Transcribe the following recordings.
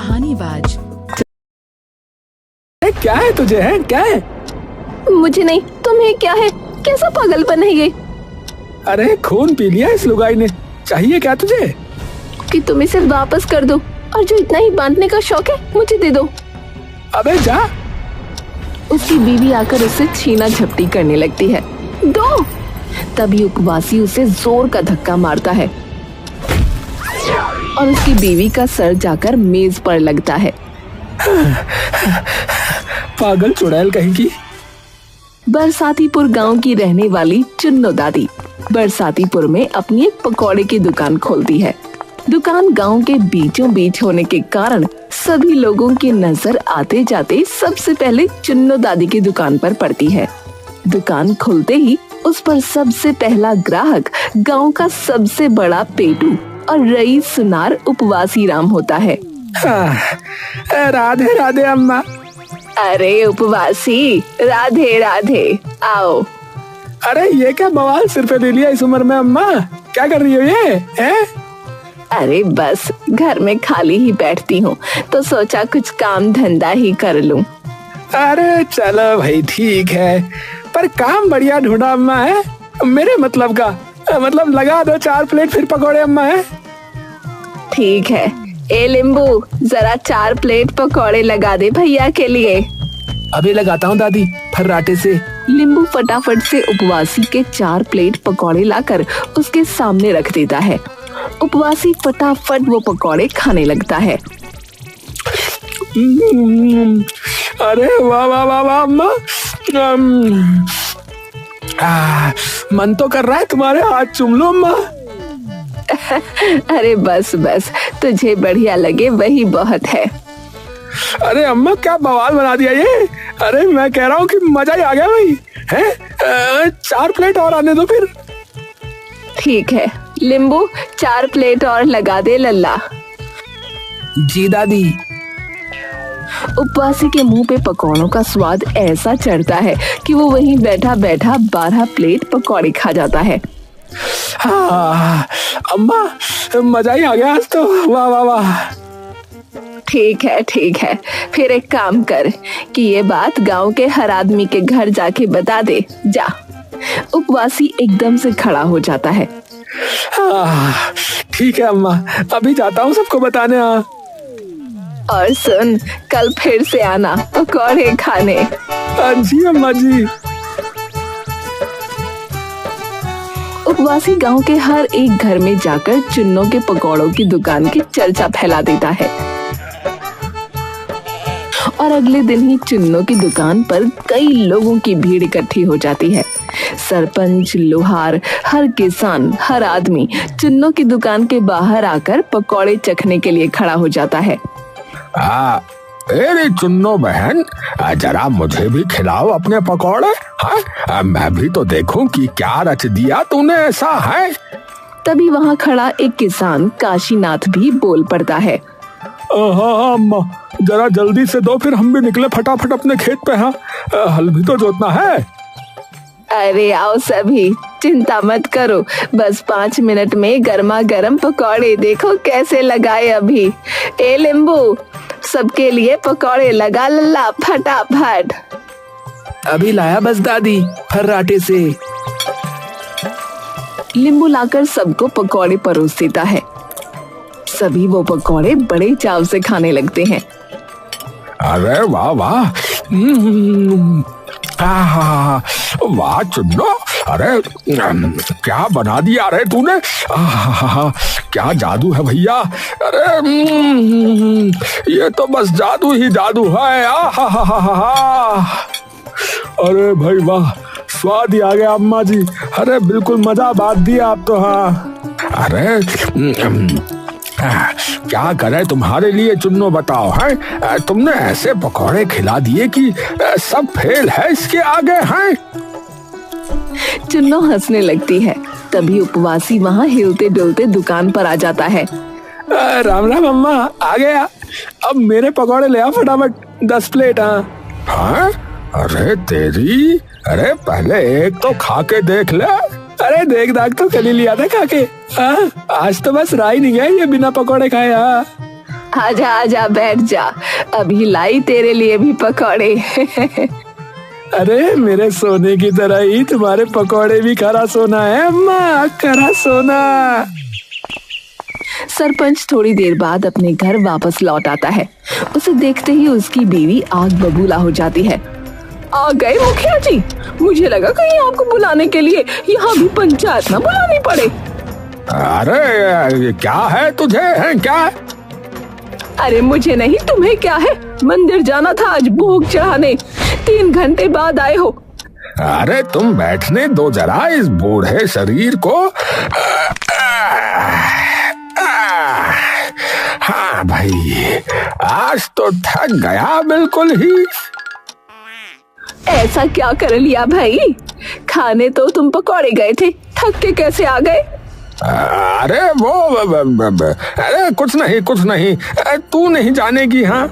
कहानीबाज। क्या है तुझे, है क्या है? मुझे नहीं, तुम्हें क्या है? कैसा पागलपन है ये? अरे खून पी लिया इस लुगाई ने। चाहिए क्या तुझे? कि तुम इसे वापस कर दो, और जो इतना ही बांटने का शौक है मुझे दे दो। अबे जा। उसकी बीवी आकर उससे छीना झपटी करने लगती है। दो। तभी उपवासी उसे जोर का धक्का मारता है और उसकी बीवी का सर जाकर मेज पर लगता है। पागल चुड़ैल कहीं की। बरसातीपुर गांव की रहने वाली चुन्नो दादी बरसातीपुर में अपनी एक पकौड़े की दुकान खोलती है। दुकान गांव के बीचों बीच होने के कारण सभी लोगों की नजर आते जाते सबसे पहले चुन्नो दादी की दुकान पर पड़ती है। दुकान खुलते ही उस पर सबसे पहला ग्राहक गांव का सबसे बड़ा पेटू और रईस सुनार उपवासी राम होता है। राधे राधे अम्मा। अरे उपवासी, राधे राधे, आओ। अरे ये क्या बवाल सिर पे ले लिया इस उम्र में अम्मा? क्या कर रही हो ये है? अरे बस घर में खाली ही बैठती हूँ तो सोचा कुछ काम धंधा ही कर लूं। अरे चलो भाई ठीक है, पर काम बढ़िया ढूंढा अम्मा है। मेरे मतलब का मतलब लगा दो 4 प्लेट फिर पकौड़े अम्मा है। ठीक है, ए लिंबू जरा 4 प्लेट पकौड़े लगा दे भैया के लिए। अभी लगाता हूँ दादी फर्राटे से। लिंबू फटाफट से उपवासी के 4 प्लेट पकौड़े लाकर उसके सामने रख देता है। उपवासी फटाफट वो पकौड़े खाने लगता है। अरे वाह वाह वाह वाह अम्मा। मन तो कर रहा है तुम्हारे हाथ चूम लो अम्मा। अरे बस बस, तुझे बढ़िया लगे वही बहुत है। अरे अम्मा क्या बवाल बना दिया ये। अरे मैं कह रहा हूँ कि मजा ही आ गया भाई है। 4 प्लेट और आने दो फिर। ठीक है लिंबू, 4 प्लेट और लगा दे लल्ला। जी दादी। उपवासी के मुंह पे पकौड़ों का स्वाद ऐसा चढ़ता है कि वो वहीं बैठा बैठा 12 प्लेट पकौड़े खा जाता है। हाँ, अम्मा मजा ही आ गया आज तो। वाह वाह वाह। ठीक है, फिर एक काम कर कि ये बात गांव के हर आदमी के घर जाके बता दे, जा। उपवासी एकदम से खड़ा हो जाता है। ठीक है अम्मा, अभी जाता हूँ सबको बताने। और सुन, कल फिर से आना पकौड़े खाने। जी अम्मा जी। उपवासी गांव के हर एक घर में जाकर चुन्नों के पकौड़ों की दुकान की चर्चा फैला देता है और अगले दिन ही चुन्नों की दुकान पर कई लोगों की भीड़ इकट्ठी हो जाती है। सरपंच, लोहार, हर किसान, हर आदमी चुन्नों की दुकान के बाहर आकर पकौड़े चखने के लिए खड़ा हो जाता है। अरे चुन्नो बहन, जरा मुझे भी खिलाओ अपने पकौड़े। हाँ, मैं भी तो देखूं कि क्या रच दिया तूने ऐसा है। तभी वहाँ खड़ा एक किसान काशीनाथ भी बोल पड़ता है। हाँ अम्मा, जरा जल्दी से दो, फिर हम भी निकले फटाफट अपने खेत पे। हाँ, हल भी तो जोतना है। अरे आओ सभी, चिंता मत करो, बस 5 मिनट में गर्मा गर्म पकौड़े देखो कैसे लगाए अभी। ए लिंबू, सबके लिए पकौड़े लगा लल्ला फटाफट। अभी लाया बस दादी फर्राटे से। लिंबू लाकर सबको पकौड़े परोस देता है। सभी वो पकौड़े बड़े चाव से खाने लगते हैं। अरे वाह वाह। वाह चुन्नो, अरे क्या बना दिया रे तूने। क्या जादू है भैया। अरे ये तो बस जादू ही जादू है। अरे भाई वाह, स्वाद ही आ गया अम्मा जी। अरे बिल्कुल मजा बात दिया आप तो। हाँ अरे क्या करे तुम्हारे लिए चुन्नो, बताओ है। तुमने ऐसे पकौड़े खिला दिए कि सब फेल है इसके आगे हैं। चुन्नो हंसने लगती है। तभी उपवासी वहाँ हिलते डुलते दुकान पर आ जाता है। राम राम अम्मा, आ गया। अब मेरे पकौड़े ले आ फटाफट 10 प्लेट। हाँ, अरे तेरी, अरे पहले एक तो खा के देख ले। अरे देख दाग तो कल ही लिया था खा के। आज तो बस रहा ही नहीं गया ये बिना पकौड़े खाए। आजा आजा बैठ जा, अभी लाई तेरे लिए भी पकौड़े। अरे मेरे सोने की तरह ही तुम्हारे पकौड़े भी खरा सोना है अम्मा, खरा सोना। सरपंच थोड़ी देर बाद अपने घर वापस लौट आता है। उसे देखते ही उसकी बीवी आग बबूला हो जाती है। आ गए मुखिया जी, मुझे लगा कहीं आपको बुलाने के लिए यहाँ भी पंचायत ना बुलानी पड़े। अरे क्या है तुझे, है क्या? अरे मुझे नहीं, तुम्हें क्या है? मंदिर जाना था आज भोग चढ़ाने, 3 घंटे बाद आए हो। अरे तुम बैठने दो जरा इस बूढ़े शरीर को। हाँ भाई, आज तो थक गया बिल्कुल ही। ऐसा क्या कर लिया भाई? खाने तो तुम पकौड़े गए थे, थक के कैसे आ गए? अरे वो अरे कुछ नहीं, तू नहीं जानेगी। हाँ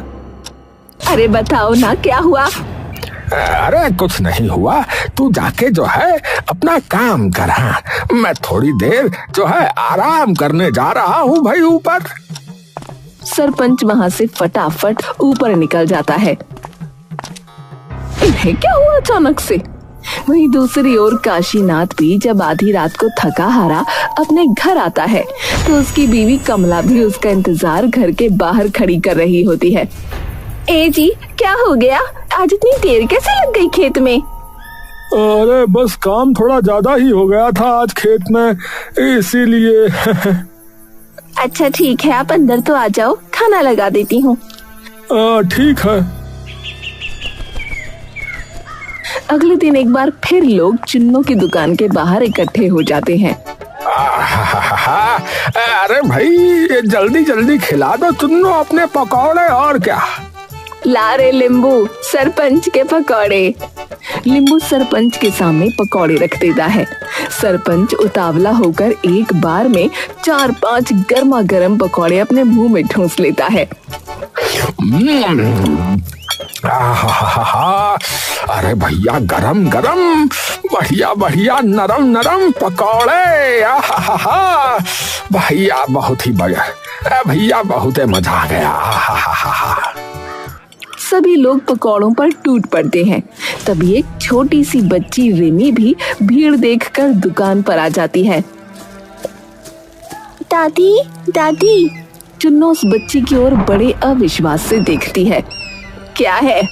अरे बताओ ना क्या हुआ? अरे कुछ नहीं हुआ, तू जाके जो है अपना काम कर। हाँ, मैं थोड़ी देर जो है आराम करने जा रहा हूँ भाई ऊपर। सरपंच वहाँ से फटाफट ऊपर निकल जाता है। इन्हें क्या हुआ अचानक से? वहीं दूसरी ओर काशीनाथ भी जब आधी रात को थका हारा अपने घर आता है तो उसकी बीवी कमला भी उसका इंतजार घर के बाहर खड़ी कर रही होती है। ए जी, क्या हो गया? आज इतनी देर कैसे लग गई खेत में? अरे बस काम थोड़ा ज्यादा ही हो गया था आज खेत में, इसीलिए। अच्छा ठीक है, आप अंदर तो आ जाओ, खाना लगा देती हूँ। ठीक है। अगले दिन एक बार फिर लोग चुन्नों की दुकान के बाहर इकट्ठे हो जाते हैं। अरे भाई जल्दी जल्दी खिला दो चुन्नों अपने पकौड़े, और क्या। ला रे लिंबू, सरपंच के पकौड़े। लिंबू सरपंच के सामने पकौड़े रख देता है। सरपंच उतावला होकर एक बार में 4-5 गर्मा गर्म पकौड़े अपने मुंह में ठूंस लेता है। अरे भैया गरम गरम, बढ़िया बढ़िया, नरम नरम पकौड़े। भैया बहुत ही बढ़िया, भैया बहुत मजा आ गया। सभी लोग पकौड़ों पर टूट पड़ते हैं। तभी एक छोटी सी बच्ची रिमी भी भीड़ देखकर दुकान पर आ जाती है। दादी दादी, चुन्नू उस बच्ची की ओर बड़े अविश्वास से देखती है। क्या है?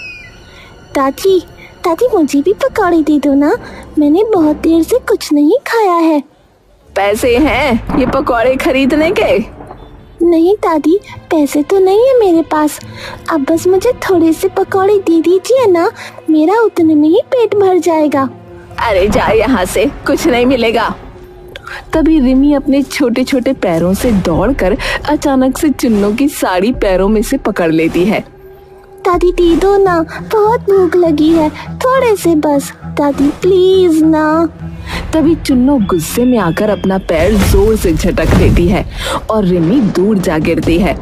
दादी दादी, मुझे भी पकौड़े दे दो ना, मैंने बहुत देर से कुछ नहीं खाया है। पैसे हैं ये पकौड़े खरीदने के? नहीं दादी, पैसे तो नहीं है मेरे पास, अब बस मुझे थोड़े से पकौड़े दे दीजिए ना, मेरा उतने में ही पेट भर जाएगा। अरे जा यहाँ से, कुछ नहीं मिलेगा। तभी रिमी अपने छोटे छोटे पैरों से दौड़कर अचानक से चुन्नू की साड़ी पैरों में से पकड़ लेती है। दादी दे दो ना, बहुत भूख लगी है, थोड़े से बस, दादी प्लीज ना। तभी चुन्नू गुस्से में आकर अपना पैर जोर से झटक देती है और रिमी दूर जा गिरती है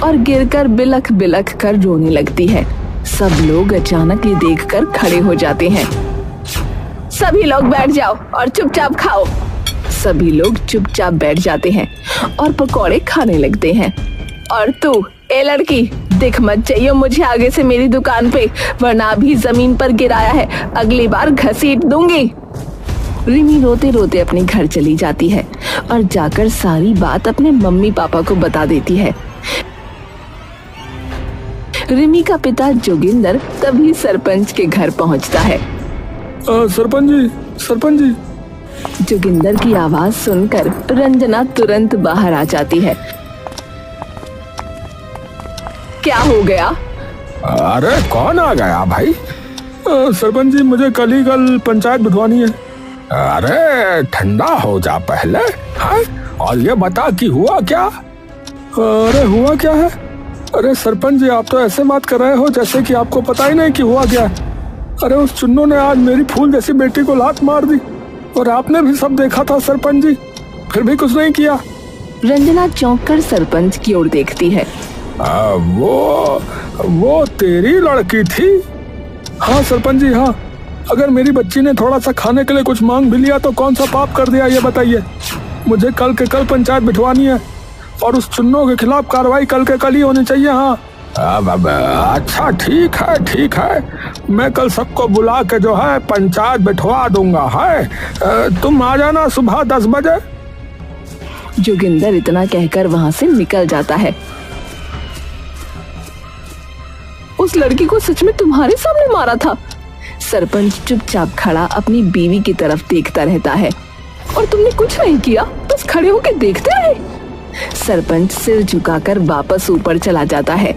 और गिरकर बिलख बिलख कर रोने लगती है। सब लोग अचानक ये देखकर खड़े हो जाते हैं। सभी लोग बैठ जाओ और चुपचाप खाओ। सभी लोग चुपचाप बैठ जाते हैं और पकौड़े खाने लगते हैं। और तू ए लड़की, दिख मत चाहिए मुझे आगे से मेरी दुकान पे, वरना अभी जमीन पर गिराया है, अगली बार घसीट दूंगी। रिमी रोते रोते अपने घर चली जाती है और जाकर सारी बात अपने मम्मी पापा को बता देती है। रिमी का पिता जोगिंदर तभी सरपंच के घर पहुंचता है। सरपंच जी। जोगिंदर की आवाज सुनकर रंजना तुरंत बाहर आ जाती है। क्या हो गया? अरे कौन आ गया भाई? सरपंच जी, मुझे कल पंचायत बिठवानी है। अरे ठंडा हो जा पहले, हाँ? और ये बता कि हुआ क्या? अरे हुआ क्या है? अरे सरपंच जी, आप तो ऐसे बात कर रहे हो जैसे कि आपको पता ही नहीं कि हुआ क्या है। अरे उस चुन्नू ने आज मेरी फूल जैसी बेटी को लात मार दी और आपने भी सब देखा था सरपंच जी, फिर भी कुछ नहीं किया। रंजना चौंक कर सरपंच की ओर देखती है। वो तेरी लड़की थी? हाँ सरपंच जी, हाँ। अगर मेरी बच्ची ने थोड़ा सा खाने के लिए कुछ मांग भी लिया तो कौन सा पाप कर दिया ये बताइए। मुझे कल के कल पंचायत बिठवानी है और उस चुन्नो के खिलाफ कार्रवाई कल के कल ही होनी चाहिए। हाँ अब अच्छा ठीक है, मैं कल सबको बुला के जो है पंचायत बिठवा दूंगा। है तुम आ जाना सुबह 10 बजे। जोगिंदर इतना कहकर वहां से निकल जाता है। उस लड़की को सच में तुम्हारे सामने मारा था? सरपंच चुपचाप खड़ा अपनी बीवी की तरफ देखता रहता है। और तुमने कुछ नहीं किया, बस खड़े होकर देखते रहे? सरपंच सिर झुकाकर वापस ऊपर चला जाता है।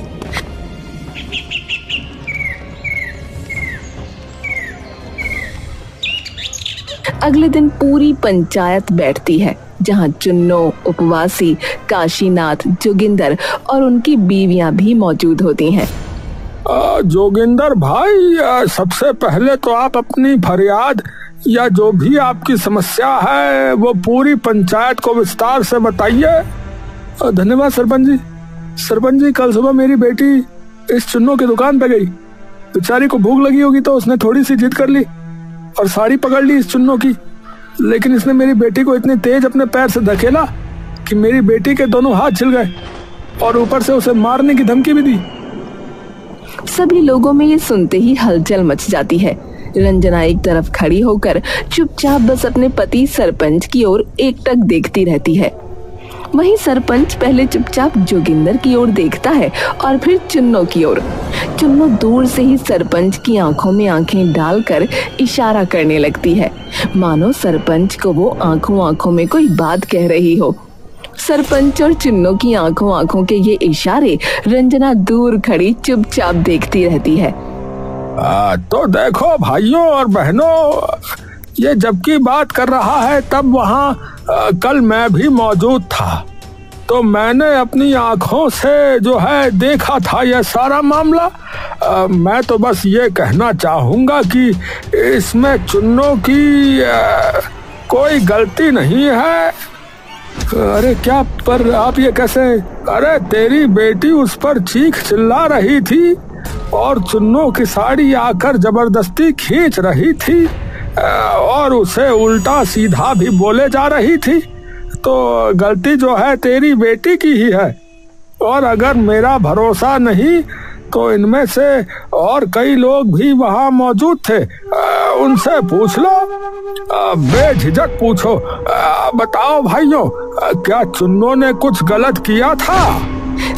अगले दिन पूरी पंचायत बैठती है, जहां चुन्नो, उपवासी, काशीनाथ, जोगिंदर और उनकी बीवियां भी मौजूद होती हैं। जोगिंदर भाई, सबसे पहले तो आप अपनी फरियाद या जो भी आपकी समस्या है वो पूरी पंचायत को विस्तार से बताइए। धन्यवाद सरपंच जी। सरपंच जी, कल सुबह मेरी बेटी इस चुन्नो की दुकान पे गई। बेचारी को भूख लगी होगी तो उसने थोड़ी सी जिद कर ली और साड़ी पकड़ ली इस चुन्नो की, लेकिन इसने मेरी बेटी को इतनी तेज अपने पैर से धकेला कि मेरी बेटी के दोनों हाथ छिल गए और ऊपर से उसे मारने की धमकी भी दी। सभी लोगों में ये सुनते ही हलचल मच जाती है। रंजना एक तरफ खड़ी होकर चुपचाप बस अपने पति सरपंच की ओर एकटक देखती रहती है। वहीं सरपंच पहले चुपचाप जोगिंदर की ओर देखता है और फिर चुन्नो की ओर। चुन्नो दूर से ही सरपंच की आंखों में आंखें डालकर इशारा करने लगती है, मानो सरपंच को वो आंखों आंखों में कोई बात कह रही हो। सरपंच और चुन्नो की आंखों आंखों के ये इशारे रंजना दूर खड़ी चुपचाप देखती रहती है। तो देखो भाइयों और बहनों, ये जबकि बात कर रहा है तब वहाँ कल मैं भी मौजूद था, तो मैंने अपनी आंखों से जो है देखा था यह सारा मामला। मैं तो बस ये कहना चाहूंगा कि इसमें चुन्नो की कोई गलती नहीं है। अरे क्या, पर आप ये कैसे? अरे तेरी बेटी उस पर चीख चिल्ला रही थी और चुन्नो की साड़ी आकर जबरदस्ती खींच रही थी और उसे उल्टा सीधा भी बोले जा रही थी, तो गलती जो है तेरी बेटी की ही है। और अगर मेरा भरोसा नहीं तो इनमें से और कई लोग भी वहाँ मौजूद थे, उनसे पूछ लो, बेझिझक पूछो। बताओ भाइयों, क्या चुन्नो ने कुछ गलत किया था?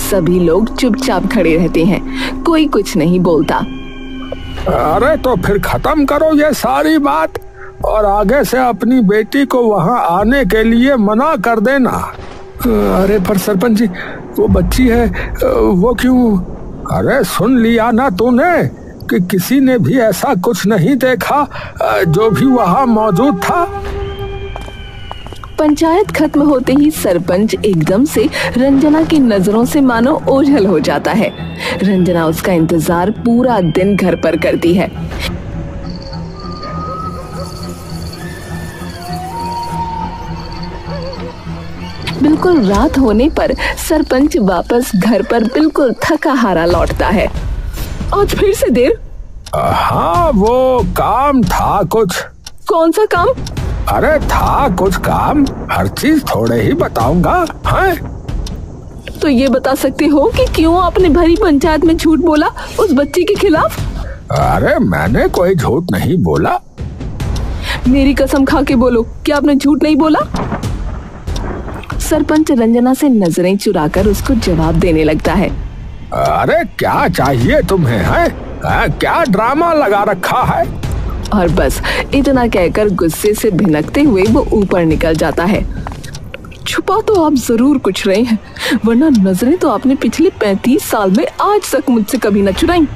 सभी लोग चुपचाप खड़े रहते हैं, कोई कुछ नहीं बोलता। अरे तो फिर खत्म करो ये सारी बात और आगे से अपनी बेटी को वहाँ आने के लिए मना कर देना। अरे पर सरपंच जी, वो बच्ची है, वो क्यों? अरे सुन लिया ना तूने कि किसी ने भी ऐसा कुछ नहीं देखा जो भी वहाँ मौजूद था। पंचायत खत्म होते ही सरपंच एकदम से रंजना की नजरों से मानो ओझल हो जाता है। रंजना उसका इंतजार पूरा दिन घर पर करती है। बिल्कुल रात होने पर सरपंच वापस घर पर बिल्कुल थका हारा लौटता है। आज फिर से देर? हाँ, वो काम था कुछ। कौन सा काम? अरे था कुछ काम, हर चीज थोड़े ही बताऊंगा। हैं? तो ये बता सकते हो कि क्यों आपने भरी पंचायत में झूठ बोला उस बच्चे के खिलाफ? अरे मैंने कोई झूठ नहीं बोला। मेरी कसम खा के बोलो, क्या आपने झूठ नहीं बोला? सरपंच रंजना से नजरें चुराकर उसको जवाब देने लगता है। अरे क्या चाहिए तुम्हें? है क्या ड्रामा लगा रखा है? और बस इतना कहकर गुस्से से भिनकते हुए वो ऊपर निकल जाता है। छुपा तो आप जरूर कुछ रहे हैं, वरना नजरें तो आपने पिछले 35 साल में आज तक मुझसे कभी न चुराई।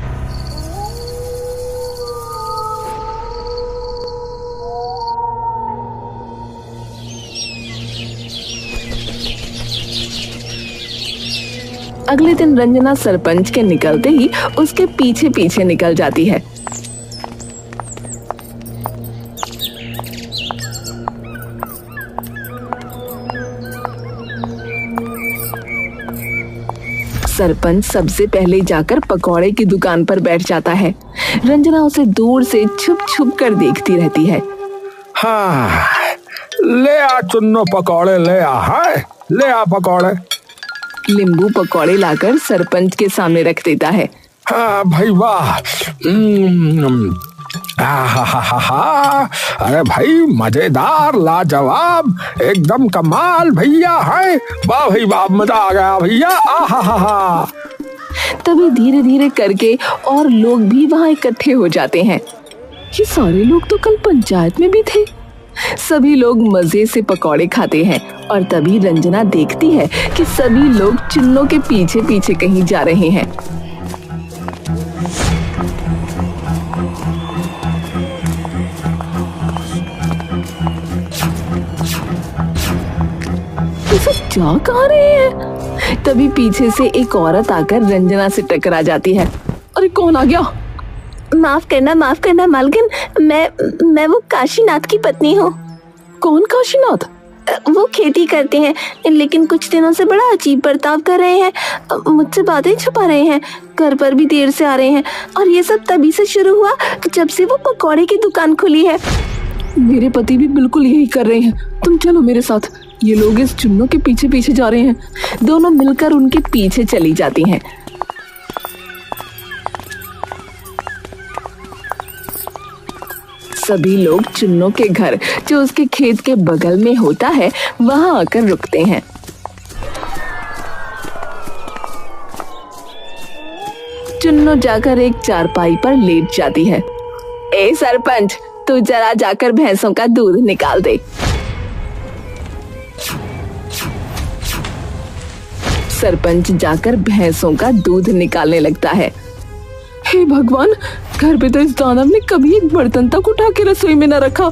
अगले दिन रंजना सरपंच के निकलते ही उसके पीछे पीछे निकल जाती है। सरपंच सबसे पहले जाकर पकौड़े की दुकान पर बैठ जाता है। रंजना उसे दूर से छुप छुप कर देखती रहती है। हाँ, ले आ चुन्नो पकौड़े, ले आ। है ले आ पकौड़े। नींबू पकौड़े लाकर सरपंच के सामने रख देता है। हाँ भाई वाह। अरे भाई मजेदार, लाजवाब, एकदम कमाल भैया है। वाह भाई वाह, मजा आ गया भैया। आहा। तभी धीरे धीरे करके और लोग भी वहाँ इकट्ठे हो जाते हैं। ये सारे लोग तो कल पंचायत में भी थे। सभी लोग मजे से पकौड़े खाते हैं और तभी रंजना देखती है कि सभी लोग चुन्नों के पीछे पीछे कहीं जा रहे हैं। ये सब जा कहाँ रहे हैं? तभी पीछे से एक औरत आकर रंजना से टकरा जाती है। अरे कौन आ गया? माफ करना मालकिन, मैं वो काशीनाथ की पत्नी हूँ। कौन काशीनाथ? वो खेती करते हैं, लेकिन कुछ दिनों से बड़ा अजीब बर्ताव कर रहे हैं। मुझसे बातें छुपा रहे हैं, घर पर भी देर से आ रहे हैं, और ये सब तभी से शुरू हुआ जब से वो पकौड़े की दुकान खुली है। मेरे पति भी बिल्कुल यही कर रहे हैं। तुम चलो मेरे साथ। ये लोग इस चुन्नों के पीछे पीछे जा रहे हैं। दोनों मिलकर उनके पीछे चली जाती हैं। सभी लोग चुन्नों के घर, जो उसके खेत के बगल में होता है, वहां आकर रुकते हैं। चुन्नो जाकर एक चारपाई पर लेट जाती है। ए सरपंच, तू जरा जाकर भैंसों का दूध निकाल दे। सरपंच जाकर भैंसों का दूध निकालने लगता है। हे भगवान, घर पे तो इस दानव ने कभी एक बर्तन तक उठा के रसोई में न रखा,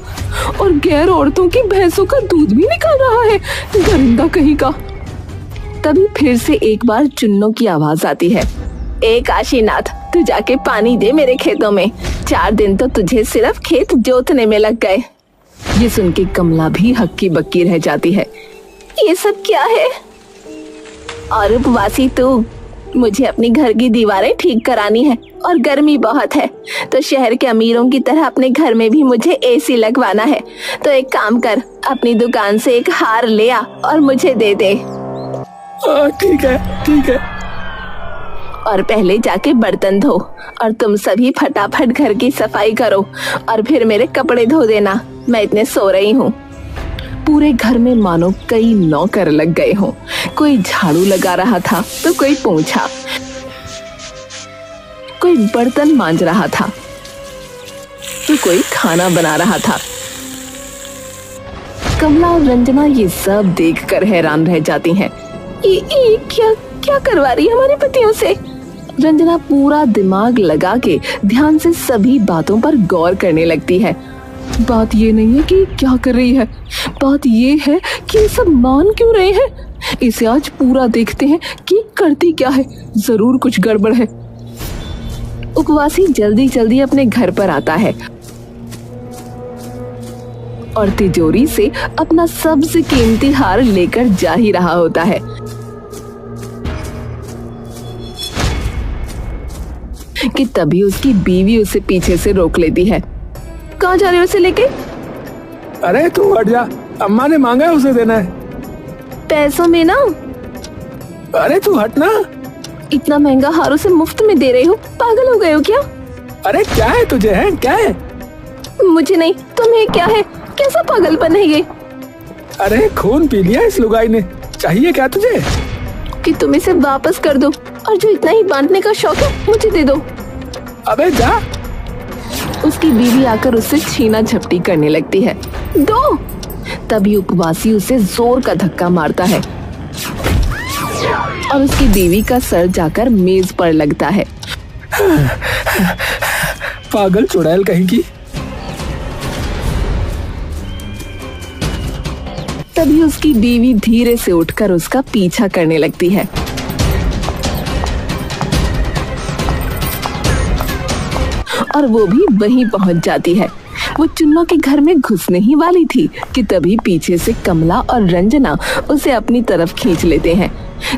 और गैर औरतों की भैंसों का दूध भी निकाल रहा है। दरिंदा कहीं का। तभी फिर से एक बार चुन्नों की आवाज आती है। ए काशीनाथ, तू जाके पानी दे मेरे खेतों में। 4 दिन तो तुझे सिर्फ खेत जोतने में लग गए। ये सुन के कमला भी हक्की बक्की रह जाती है। ये सब क्या है? और उपवासी तू, मुझे अपनी घर की दीवारें ठीक करानी है और गर्मी बहुत है, तो शहर के अमीरों की तरह अपने घर में भी मुझे एसी लगवाना है। तो एक काम कर, अपनी दुकान से एक हार ले आ और मुझे दे दे। ठीक है। और पहले जाके बर्तन धो, और तुम सभी फटाफट घर की सफाई करो, और फिर मेरे कपड़े धो देना। मैं इतने सो रही हूँ। पूरे घर में मानो कई नौकर लग गए हों। कोई झाड़ू लगा रहा था तो कोई पोंछा, कोई बर्तन मांज रहा था तो कोई खाना बना रहा था। कमला और रंजना ये सब देखकर हैरान रह जाती हैं। ये क्या करवा रही है हमारे पतियों से? रंजना पूरा दिमाग लगा के ध्यान से सभी बातों पर गौर करने लगती है। बात ये नहीं है कि क्या कर रही है, बात ये है कि ये सब मान क्यों रहे हैं। इसे आज पूरा देखते हैं कि करती क्या है। जरूर कुछ गड़बड़ है। उपवासी जल्दी जल्दी अपने घर पर आता है और तिजोरी से अपना सबसे कीमती हार लेकर जा ही रहा होता है कि तभी उसकी बीवी उसे पीछे से रोक लेती है। कहाँ जा रहे हो उसे लेके? अरे तू हट जा, अम्मा ने मांगा है, उसे देना है। पैसों में ना। अरे तू हट ना। इतना महंगा हार उसे मुफ्त में दे रहे हो? पागल हो गए हो क्या? अरे क्या है तुझे, है क्या है? मुझे नहीं, तुम्हें क्या है? कैसा पागलपन है ये? अरे खून पी लिया इस लुगाई ने। चाहिए क्या तुझे? कि तुम इसे वापस कर दो, और जो इतना ही बांटने का शौक है मुझे दे दो। अबे जा। उसकी बीवी आकर उससे छीना झपटी करने लगती है। दो। तभी उपवासी उसे जोर का धक्का मारता है और उसकी बीवी का सर जाकर मेज पर लगता है। पागल चुड़ैल कहीं की। तभी उसकी बीवी धीरे से उठकर उसका पीछा करने लगती है। और वो भी वहीं पहुंच जाती है। वो चुन्नों के घर में घुसने ही वाली थी कि तभी पीछे से कमला और रंजना उसे अपनी तरफ खींच लेते हैं।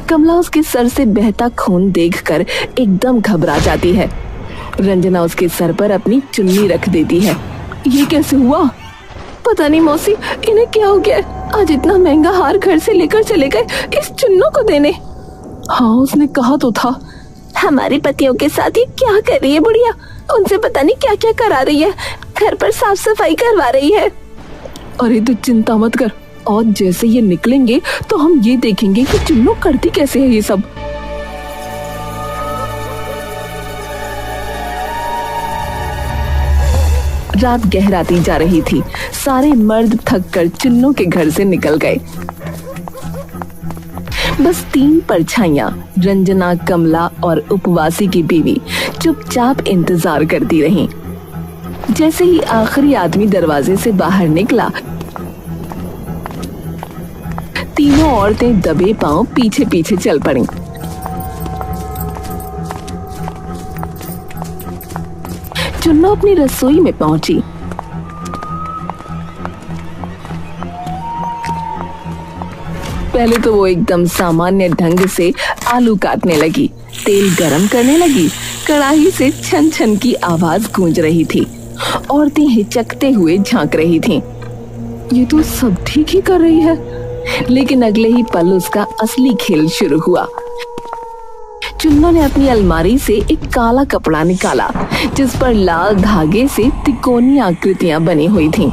कमला उसके सर से बहता खून देखकर एकदम घबरा जाती है। रंजना उसके सर पर अपनी चुन्नी रख देती है। ये कैसे हुआ? पता नहीं मौसी, इन्हें क्या हो गया? आज इतना महंगा हार घर से लेकर चले गए इस चुन्नों को देने। हाँ, उसने कहा तो था। हमारे पतियों के साथ ये क्या कर रही है बुढ़िया? उनसे पता नहीं क्या क्या करा रही है, घर पर साफ सफाई करवा रही है। अरे तू चिंता मत कर, और जैसे ये निकलेंगे तो हम ये देखेंगे कि चुन्नू करती कैसे है ये सब। रात गहराती जा रही थी। सारे मर्द थक कर चुन्नू के घर से निकल गए। बस 3 परछाइयां, रंजना, कमला और उपवासी की बीवी चुपचाप इंतजार करती रहीं। जैसे ही आखिरी आदमी दरवाजे से बाहर निकला, तीनों औरतें दबे पांव पीछे पीछे चल पड़ीं। चुन्नू अपनी रसोई में पहुंची। पहले तो वो एकदम सामान्य ढंग से आलू काटने लगी, तेल गरम करने लगी। कढ़ाई से छन छन की आवाज गूंज रही थी। औरतें हिचकते हुए झांक रही थीं। ये तो सब ठीक ही कर रही है, लेकिन अगले ही पल उसका असली खेल शुरू हुआ। चुन्नू ने अपनी अलमारी से एक काला कपड़ा निकाला, जिस पर लाल धागे से तिकोनी आकृतियां बनी हुई थीं।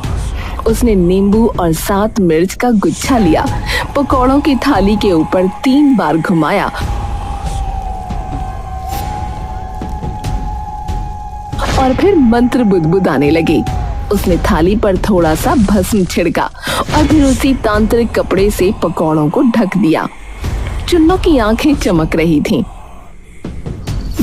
उसने नींबू और 7 मिर्च का गुच्छा लिया, पकौड़ों की थाली के ऊपर 3 बार घुमाया और फिर मंत्र बुदबुदाने लगी। उसने थाली पर थोड़ा सा भस्म छिड़का और फिर उसी तांत्रिक कपड़े से पकौड़ों को ढक दिया। चुन्नू की आंखें चमक रही थीं।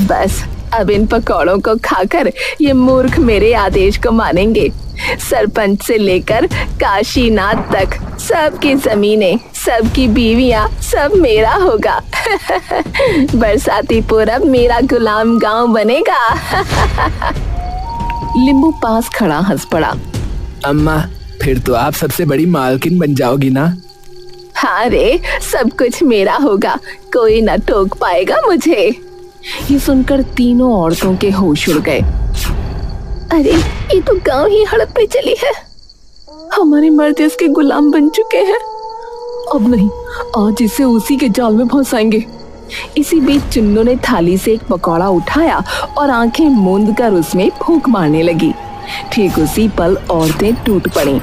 बस अब इन पकौड़ों को खाकर ये मूर्ख मेरे आदेश को मानेंगे। सरपंच से लेकर काशीनाथ तक सबकी जमीनें, सबकी बीवियां, सब मेरा होगा। बरसातीपुर अब मेरा गुलाम गांव बनेगा। लिंबू पास खड़ा हंस पड़ा। अम्मा, फिर तो आप सबसे बड़ी मालकिन बन जाओगी ना? हाँ रे, सब कुछ मेरा होगा, कोई न टोक पाएगा मुझे। ये सुनकर तीनों औरतों के होश उड़ गए। अरे ये तो गांव ही हड़पने चली है। हमारे मर्द इसके गुलाम बन चुके हैं। अब नहीं, आज इसे उसी के जाल में फंसाएंगे। इसी बीच चुन्नू ने थाली से एक पकौड़ा उठाया और आंखें मूंद कर उसमें फूंक मारने लगी। ठीक उसी पल औरतें टूट पड़ीं।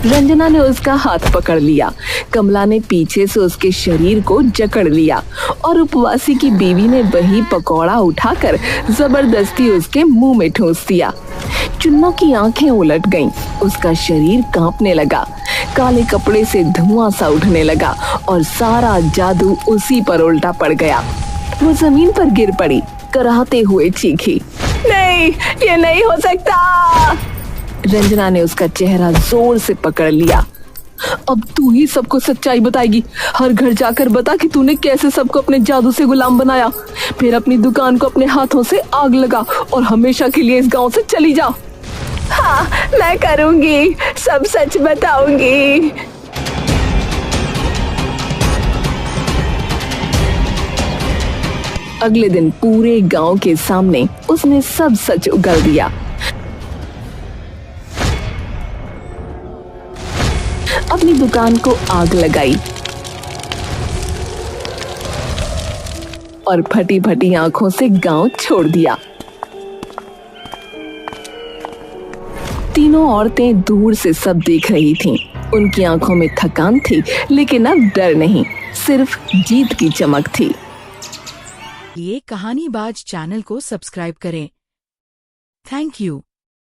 रंजना ने उसका हाथ पकड़ लिया, कमला ने पीछे से उसके शरीर को जकड़ लिया और उपवासी की बीवी ने वही पकौड़ा उठाकर जबरदस्ती उसके मुंह में ठूंस दिया। चुन्नू की आंखें उलट गईं, उसका शरीर कांपने लगा, काले कपड़े से धुआं सा उठने लगा और सारा जादू उसी पर उल्टा पड़ गया। वो जमीन पर गिर पड़ी, कराहते हुए चीखी, नहीं, ये नहीं हो सकता। रंजना ने उसका चेहरा जोर से पकड़ लिया। अब तू ही सबको सच्चाई बताएगी। हर घर जाकर बता कि तूने कैसे सबको अपने जादू से गुलाम बनाया। फिर अपनी दुकान को अपने हाथों से आग लगा और हमेशा के लिए इस गांव से चली जा। हाँ, मैं करूंगी, सब सच बताऊंगी। अगले दिन पूरे गांव के सामने उसने सब सच उगल दिया। अपनी दुकान को आग लगाई और फटी फटी आंखों से गांव छोड़ दिया। तीनों औरतें दूर से सब देख रही थीं। उनकी आंखों में थकान थी, लेकिन अब डर नहीं, सिर्फ जीत की चमक थी। ये कहानीबाज चैनल को सब्सक्राइब करें। Thank you.